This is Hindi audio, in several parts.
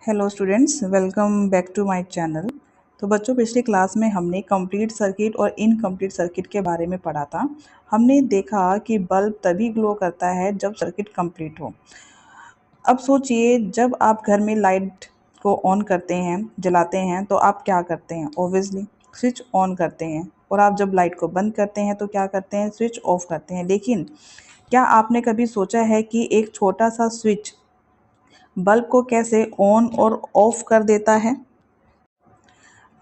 Hello students, welcome back to my channel. तो बच्चों, पिछली क्लास में हमने कंप्लीट सर्किट और इनकम्प्लीट सर्किट के बारे में पढ़ा था। हमने देखा कि बल्ब तभी ग्लो करता है जब सर्किट कंप्लीट हो। अब सोचिए, जब आप घर में लाइट को ऑन करते हैं, जलाते हैं, तो आप क्या करते हैं? ऑब्वियसली स्विच ऑन करते हैं। और आप जब लाइट को बंद करते हैं तो क्या करते हैं? स्विच ऑफ करते हैं। लेकिन क्या आपने कभी सोचा है कि एक छोटा सा स्विच बल्ब को कैसे ऑन और ऑफ कर देता है?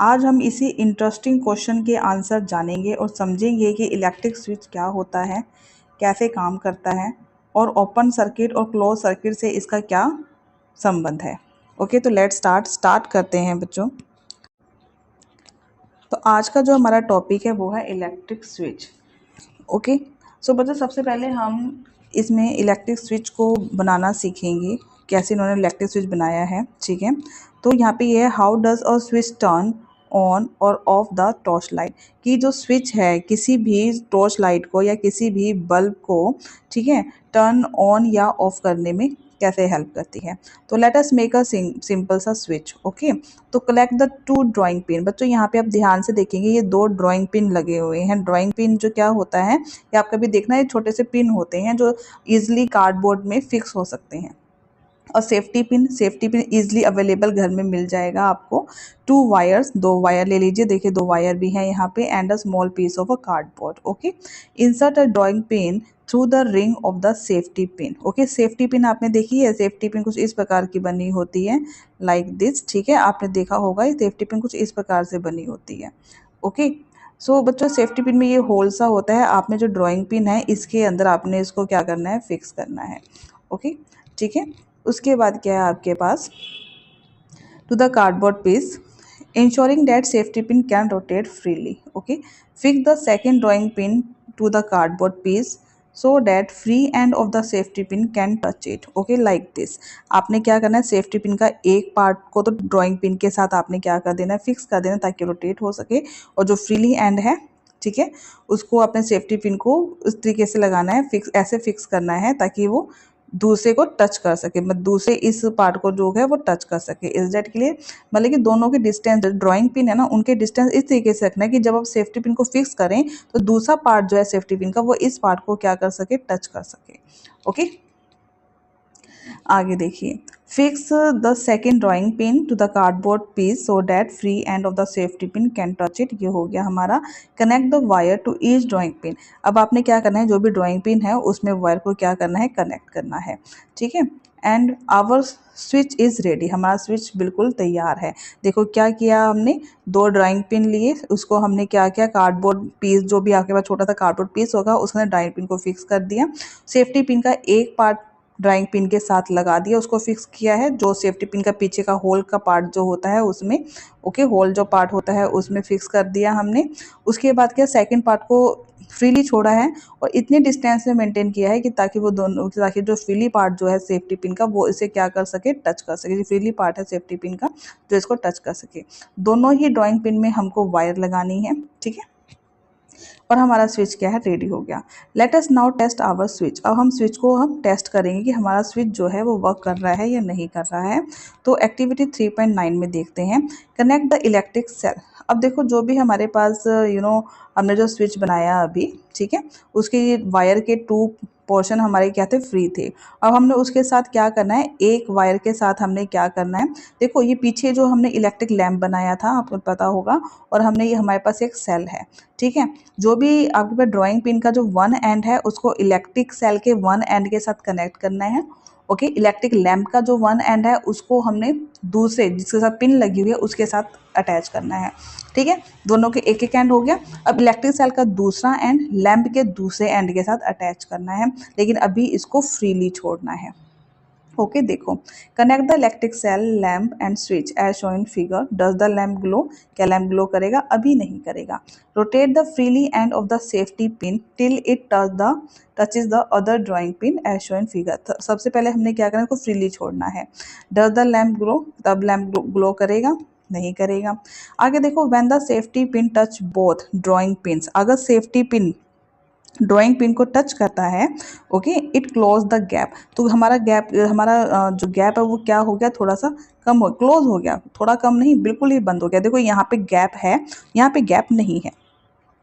आज हम इसी इंटरेस्टिंग क्वेश्चन के आंसर जानेंगे और समझेंगे कि इलेक्ट्रिक स्विच क्या होता है, कैसे काम करता है और ओपन सर्किट और क्लोज सर्किट से इसका क्या संबंध है। ओके, तो लेट्स स्टार्ट करते हैं बच्चों। तो आज का जो हमारा टॉपिक है वो है इलेक्ट्रिक स्विच। ओके, सो बच्चों, सबसे पहले हम इसमें इलेक्ट्रिक स्विच को बनाना सीखेंगे, कैसे इन्होंने इलेक्ट्रिक स्विच बनाया है। ठीक है, तो यहाँ पे ये है, how does a switch turn on और ऑफ द टॉर्च लाइट। कि जो स्विच है किसी भी टॉर्च लाइट को या किसी भी बल्ब को, ठीक है, टर्न ऑन या ऑफ करने में कैसे हेल्प करती है। तो let us make a simple सा स्विच। ओके, तो collect the two drawing pin. बच्चों, यहाँ पे आप ध्यान से देखेंगे, ये दो ड्राइंग पिन लगे हुए हैं। ड्राइंग पिन जो क्या होता है, ये आप कभी देखना, ये छोटे से पिन होते हैं जो इजिली कार्डबोर्ड में फिक्स हो सकते हैं। और सेफ्टी पिन इजिली अवेलेबल घर में मिल जाएगा आपको। टू वायर्स, दो वायर ले लीजिए, देखिए दो वायर भी हैं यहाँ पे, and a small piece of a cardboard. Okay, insert a drawing pin through the ring of the safety pin. Okay, safety pin आपने देखी है, सेफ्टी पिन कुछ इस प्रकार की बनी होती है, लाइक दिस। ठीक है, आपने देखा होगा, ये सेफ्टी पिन कुछ इस प्रकार से बनी होती है। ओके, सो बच्चों, सेफ्टी पिन में ये होल सा होता है, आपने जो ड्राइंग पिन है इसके अंदर आपने इसको क्या करना है, फिक्स करना है। ओके, ठीक है। उसके बाद क्या है आपके पास, to the cardboard piece, ensuring that safety pin can rotate freely. Okay, fix the second drawing pin to the cardboard piece so that free end of the safety pin can touch it. Okay, like this. आपने क्या करना है, सेफ्टी पिन का एक पार्ट को तो ड्राइंग पिन के साथ आपने क्या कर देना है, फिक्स कर देना, ताकि रोटेट हो सके। और जो फ्रीली एंड है, ठीक है, उसको अपने सेफ्टी पिन को उस तरीके से लगाना है, फिक्स ऐसे फिक्स करना है ताकि वो दूसरे को टच कर सके, मतलब दूसरे इस पार्ट को जो है वो टच कर सके। Is that clear? मतलब कि दोनों के डिस्टेंस, ड्राइंग पिन है ना, उनके डिस्टेंस इस तरीके से रखना है कि जब आप सेफ्टी पिन को फिक्स करें तो दूसरा पार्ट जो है सेफ्टी पिन का, वो इस पार्ट को क्या कर सके, टच कर सके। ओके, आगे देखिए, fix the second drawing pin to the cardboard piece so that free end of the safety pin can touch it. ये हो गया हमारा। Connect the wire to each drawing pin. अब आपने क्या करना है, जो भी ड्राइंग पिन है उसमें वायर को क्या करना है, कनेक्ट करना है। ठीक है, and our switch is ready. हमारा स्विच बिल्कुल तैयार है। देखो क्या किया हमने, दो ड्राइंग पिन लिए, उसको हमने क्या किया, कार्डबोर्ड पीस, जो भी आपके पास छोटा सा कार्डबोर्ड पीस होगा उसके ड्राइंग पिन को फिक्स कर दिया। सेफ्टी पिन का एक पार्ट ड्राइंग पिन के साथ लगा दिया, उसको फिक्स किया है। जो सेफ्टी पिन का पीछे का होल का पार्ट जो होता है उसमें, ओके, होल जो पार्ट होता है उसमें फिक्स कर दिया हमने। उसके बाद क्या, सेकंड पार्ट को फ्रीली छोड़ा है और इतने डिस्टेंस में मेंटेन किया है कि ताकि वो दोनों, ताकि जो फ्रीली पार्ट जो है सेफ्टी पिन का, वो इसे क्या कर सके, टच कर सके। जो फ्रीली पार्ट है सेफ्टी पिन का, जो इसको टच कर सके। दोनों ही ड्राइंग पिन में हमको वायर लगानी है। ठीक है, और हमारा स्विच क्या है, रेडी हो गया। Let us now test our switch. अब हम स्विच को हम टेस्ट करेंगे कि हमारा स्विच जो है वो वर्क कर रहा है या नहीं कर रहा है। तो एक्टिविटी 3.9 में देखते हैं, कनेक्ट द इलेक्ट्रिक सेल। अब देखो, जो भी हमारे पास हमने जो स्विच बनाया अभी, ठीक है, उसके वायर के टू पोर्शन हमारे क्या थे, फ्री थे। अब हमने उसके साथ क्या करना है, एक वायर के साथ हमने क्या करना है, देखो ये पीछे जो हमने इलेक्ट्रिक लैम्प बनाया था, आपको पता होगा, और हमने ये हमारे पास एक सेल है। ठीक है, जो भी आपके पास ड्राइंग पिन का जो वन एंड है उसको इलेक्ट्रिक सेल के वन एंड के साथ कनेक्ट करना है। ओके, इलेक्ट्रिक लैम्प का जो वन एंड है उसको हमने दूसरे जिसके साथ पिन लगी हुई है उसके साथ अटैच करना है। ठीक है, दोनों के एक एक एंड हो गया। अब इलेक्ट्रिक सेल का दूसरा एंड लैम्प के दूसरे एंड के साथ अटैच करना है, लेकिन अभी इसको फ्रीली छोड़ना है। ओके, देखो, connect the electric cell lamp and switch as shown in figure. Does the lamp glow? क्या लैम्प ग्लो करेगा? अभी नहीं करेगा। Rotate the freely end of the safety pin till it touches the other drawing pin as shown in figure. सबसे पहले हमने क्या करना है, इसको फ्रीली छोड़ना है। Does the lamp glow? तब लैम्प ग्लो करेगा? नहीं करेगा। आगे देखो, when the safety pin touch both drawing pins. अगर सेफ्टी पिन ड्राइंग पिन को टच करता है, okay, it close the gap. तो हमारा गैप, हमारा जो गैप है वो क्या हो गया, थोड़ा सा कम हो, क्लोज हो गया, थोड़ा कम नहीं, बिल्कुल ही बंद हो गया। देखो यहाँ पे गैप है, यहाँ पे गैप नहीं है।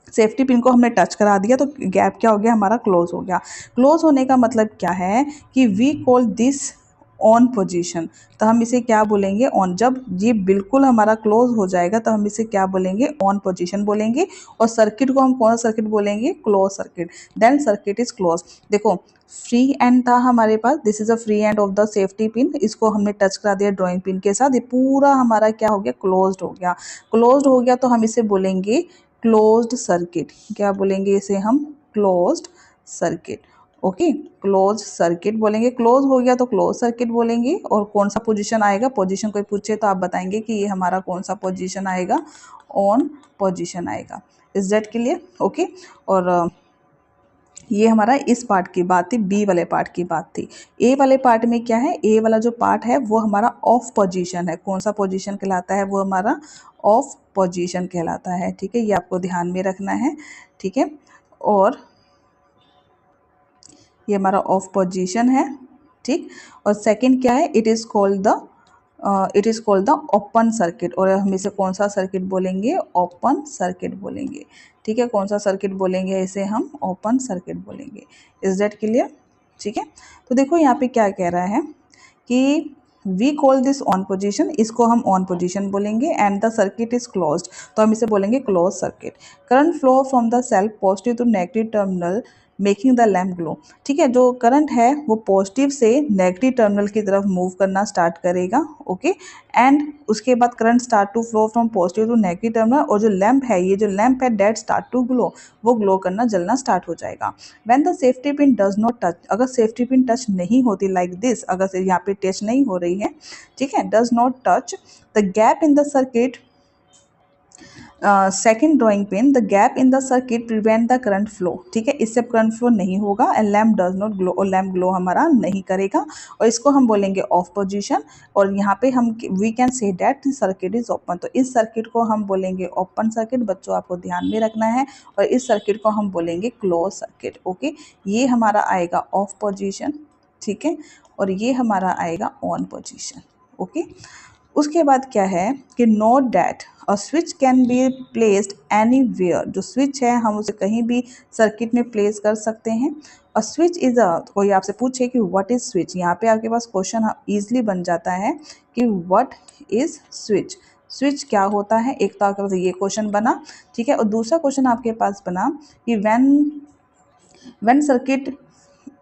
सेफ्टी पिन को हमने टच करा दिया तो गैप क्या हो गया, हमारा क्लोज हो गया। क्लोज होने का मतलब क्या है कि we call this on position. तो हम इसे क्या बोलेंगे, ऑन। जब ये बिल्कुल हमारा क्लोज हो जाएगा तो हम इसे क्या बोलेंगे, ऑन पोजीशन बोलेंगे। और सर्किट को हम कौन सा सर्किट बोलेंगे, close circuit. Then circuit is close. देखो फ्री एंड था हमारे पास, this is a free end of the safety pin, इसको हमने टच करा दिया ड्राइंग पिन के साथ, ये पूरा हमारा क्या हो गया, क्लोज्ड हो गया। क्लोज्ड हो गया तो हम इसे बोलेंगे क्लोज्ड सर्किट। क्या बोलेंगे इसे हम, closed circuit. Okay, close circuit बोलेंगे। क्लोज हो गया तो क्लोज सर्किट बोलेंगे। और कौन सा पोजीशन आएगा, पोजीशन कोई पूछे तो आप बताएंगे कि ये हमारा कौन सा पोजीशन आएगा, ऑन पोजीशन आएगा। Is that clear, okay. और ये हमारा इस पार्ट की बात थी, बी वाले पार्ट की बात थी। ए वाले पार्ट में क्या है, ए वाला जो पार्ट है वो हमारा ऑफ पोजीशन है। कौन सा पोजीशन कहलाता है, वो हमारा ऑफ पोजीशन कहलाता है। ठीक है, ये आपको ध्यान में रखना है। ठीक है, और ये हमारा ऑफ पोजीशन है। ठीक, और सेकंड क्या है, it is called the open circuit. और हम इसे कौन सा सर्किट बोलेंगे, ओपन सर्किट बोलेंगे। ठीक है, कौन सा सर्किट बोलेंगे, इसे हम ओपन सर्किट बोलेंगे। Is that clear. ठीक है, तो देखो यहाँ पे क्या कह रहा है कि we call this on position, इसको हम ऑन पोजीशन बोलेंगे। And the circuit is closed, तो हम इसे बोलेंगे close circuit. Current flow from the cell positive to negative terminal making the lamp glow. ठीक है, जो करंट है वो पॉजिटिव से नेगेटिव टर्मिनल की तरफ मूव करना स्टार्ट करेगा। ओके, एंड उसके बाद current start to flow from positive to negative terminal. और जो लैम्प है, ये जो लैम्प है डेट स्टार्ट टू ग्लो, वो ग्लो करना, जलना स्टार्ट हो जाएगा। When the safety pin does not touch, अगर सेफ्टी पिन टच नहीं होती लाइक दिस, अगर से यहाँ पे टच नहीं हो रही है, ठीक है, does not touch the gap in the circuit, second drawing pen, the gap in the circuit prevent the current flow. ठीक है, इससे करंट फ्लो नहीं होगा and lamp does not glow, और लैम्प ग्लो हमारा नहीं करेगा। और इसको हम बोलेंगे ऑफ पोजीशन। और यहाँ पे हम we can say that circuit is open, तो इस सर्किट को हम बोलेंगे ओपन सर्किट। बच्चों आपको ध्यान में रखना है। और इस सर्किट को हम बोलेंगे क्लोज सर्किट। ओके, ये हमारा आएगा ऑफ पोजीशन। ठीक है, और ये हमारा आएगा ऑन पोजीशन। ओके, उसके बाद क्या है कि note that a switch can be placed anywhere. जो स्विच है हम उसे कहीं भी सर्किट में प्लेस कर सकते हैं। अ स्विच इज अ, कोई आपसे पूछे कि व्हाट इज स्विच, यहाँ पे आपके पास क्वेश्चन ईजिली बन जाता है कि व्हाट इज स्विच, स्विच क्या होता है। एक तो आपके पास ये क्वेश्चन बना, ठीक है। और दूसरा क्वेश्चन आपके पास बना कि when circuit,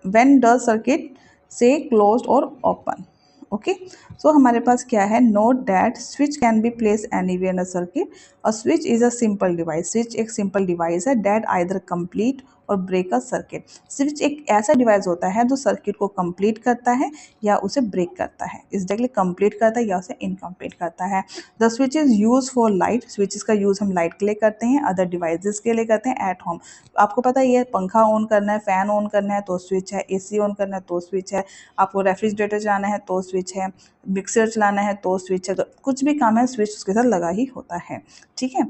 when does circuit से क्लोज्ड और ओपन। ओके, सो हमारे पास क्या है, note that switch can be place anywhere in a circuit. और switch is a simple device, switch एक सिंपल डिवाइस है दैट आइदर कंप्लीट और ब्रेक अ सर्किट। स्विच एक ऐसा डिवाइस होता है जो सर्किट को कंप्लीट करता है या उसे ब्रेक करता है, एग्जैक्टली कंप्लीट करता है या उसे इनकम्प्लीट करता है। The switch is use for light, switches का यूज हम लाइट के लिए करते हैं, अदर डिवाइसेस के लिए करते हैं एट होम। आपको पता ही है, पंखा ऑन करना है, फैन ऑन करना है तो स्विच है, एसी ऑन करना है तो स्विच है, आपको रेफ्रिजरेटर चलाना है तो स्विच है, मिक्सर चलाना है तो स्विच है। तो कुछ भी काम है स्विच उसके साथ लगा ही होता है। ठीक है,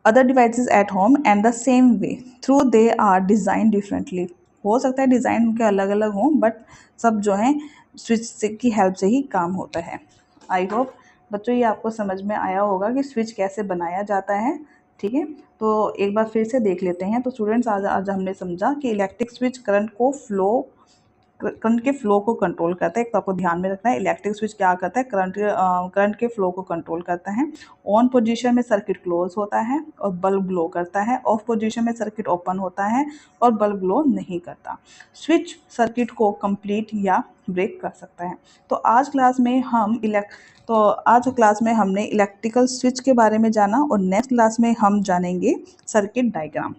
other devices at home and the same way through they are design differently. हो सकता है डिज़ाइन उनके अलग अलग हों, बट सब जो हैं स्विच की हेल्प से ही काम होता है। आई होप बच्चों ये आपको समझ में आया होगा कि स्विच कैसे बनाया जाता है। ठीक है, तो एक बार फिर से देख लेते हैं। तो स्टूडेंट्स, आज हमने समझा कि इलेक्ट्रिक स्विच करंट के फ्लो को कंट्रोल करता है। एक तो आपको ध्यान में रखना है, इलेक्ट्रिक स्विच क्या करता है, करंट के फ्लो को कंट्रोल करता है। ऑन पोजीशन में सर्किट क्लोज होता है और बल्ब ग्लो करता है। ऑफ पोजीशन में सर्किट ओपन होता है और बल्ब ग्लो नहीं करता। स्विच सर्किट को कंप्लीट या ब्रेक कर सकता है। तो आज क्लास में हमने इलेक्ट्रिकल स्विच के बारे में जाना, और नेक्स्ट क्लास में हम जानेंगे सर्किट डायग्राम।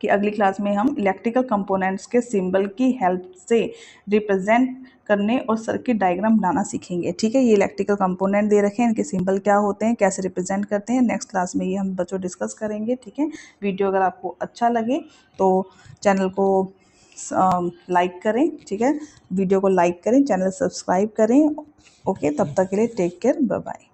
कि अगली क्लास में हम इलेक्ट्रिकल कंपोनेंट्स के सिंबल की हेल्प से रिप्रेजेंट करने और सर्किट डायग्राम बनाना सीखेंगे। ठीक है, ये इलेक्ट्रिकल कंपोनेंट दे रखे हैं, इनके सिंबल क्या होते हैं, कैसे रिप्रेजेंट करते हैं, नेक्स्ट क्लास में ये हम बच्चों डिस्कस करेंगे। ठीक है, वीडियो अगर आपको अच्छा लगे तो चैनल को लाइक करें। ठीक है, वीडियो को लाइक करें, चैनल सब्सक्राइब करें। ओके, तब तक के लिए टेक केयर, बाय बाय।